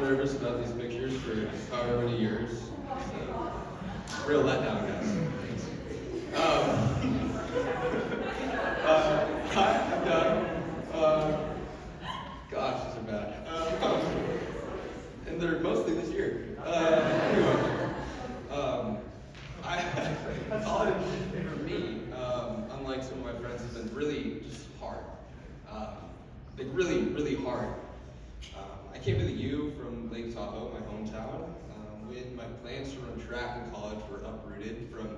nervous about these pictures for however many years. So, real letdown, guys. Hi, I'm Doug. Gosh, these are bad. And they're mostly this year. Anyway, college for me, unlike some of my friends, has been really just hard. Like really, really hard. I came to the U from Lake Tahoe, my hometown, when my plans to run track in college were uprooted from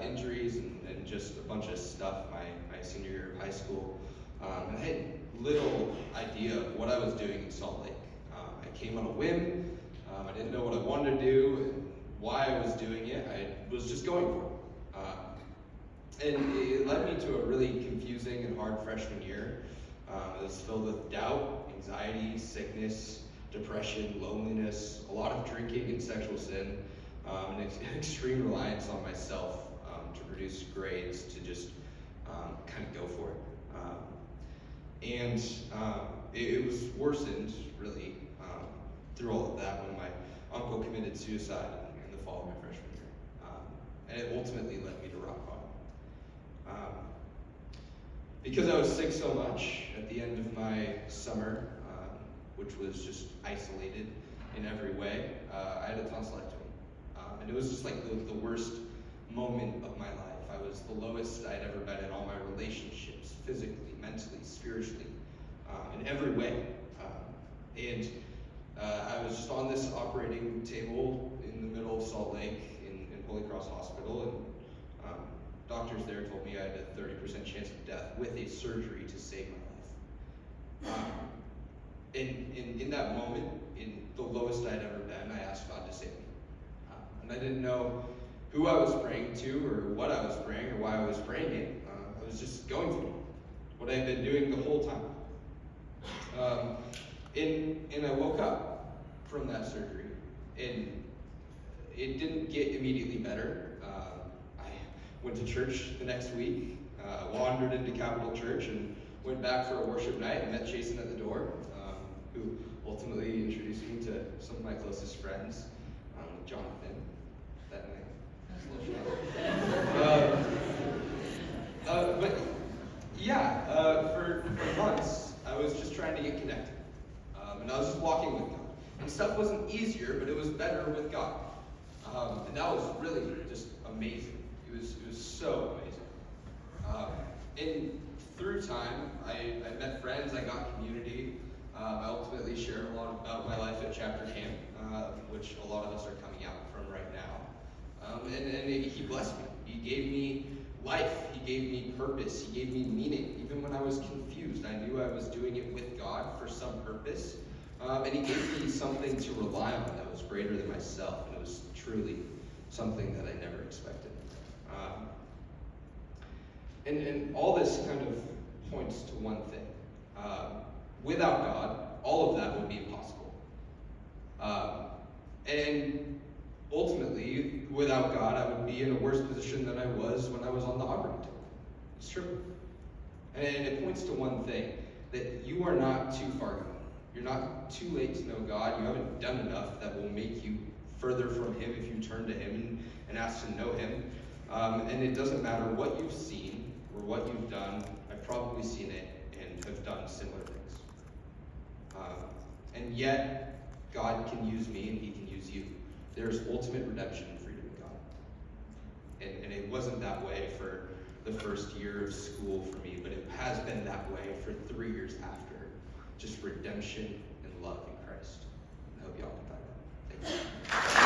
injuries and just a bunch of stuff my senior year of high school. And I had little idea of what I was doing in Salt Lake. I came on a whim. I didn't know what I wanted to do and why I was doing it. I was just going for it. And it led me to a really confusing and hard freshman year. It was filled with doubt, anxiety, sickness, depression, loneliness, a lot of drinking and sexual sin, and an extreme reliance on myself to produce grades, to just kind of go for it. And it was worsened, really, through all of that when my uncle committed suicide in the fall of my freshman year. And it ultimately led me to rock bottom. Because I was sick so much at the end of my summer, which was just isolated in every way, I had a tonsillectomy. And it was just like the worst moment of my life. I was the lowest I'd ever been in all my relationships, physically, mentally, spiritually, in every way. And I was just on this operating table in the middle of Salt Lake in Holy Cross Hospital, and doctors there told me I had a 30% chance of death with a surgery to save my life. In that moment, in the lowest I'd ever been, I asked God to save me. And I didn't know who I was praying to, or what I was praying, or why I was praying it. I was just going through what I had been doing the whole time. And I woke up from that surgery, and it didn't get immediately better. I went to church the next week, wandered into Capitol Church, and went back for a worship night and met Jason at the door, who ultimately introduced me to some of my closest friends, Jonathan, that name. But yeah, for months, I was just trying to get connected. And I was just walking with God. And stuff wasn't easier, but it was better with God. And that was really just amazing. It was so amazing. And through time, I met friends, I got community. I ultimately shared a lot about my life at Chapter Camp, which a lot of us are coming out from right now. And he blessed me. He gave me life. He gave me purpose. He gave me meaning. Even when I was confused, I knew I was doing it with God for some purpose. And he gave me something to rely on that was greater than myself. And it was truly something that I never expected. And all this kind of points to one thing. Without God, all of that would be impossible. And ultimately, without God, I would be in a worse position than I was when I was on the operating table. It's true. And it points to one thing, that you are not too far gone. You're not too late to know God. You haven't done enough that will make you further from Him if you turn to Him and ask to know Him. And it doesn't matter what you've seen or what you've done. I've probably seen it and have done similar things. And yet, God can use me and He can use you. There's ultimate redemption and freedom in God. And it wasn't that way for the first year of school for me, but it has been that way for 3 years after. Just redemption and love in Christ. I hope y'all can find that. Thank you.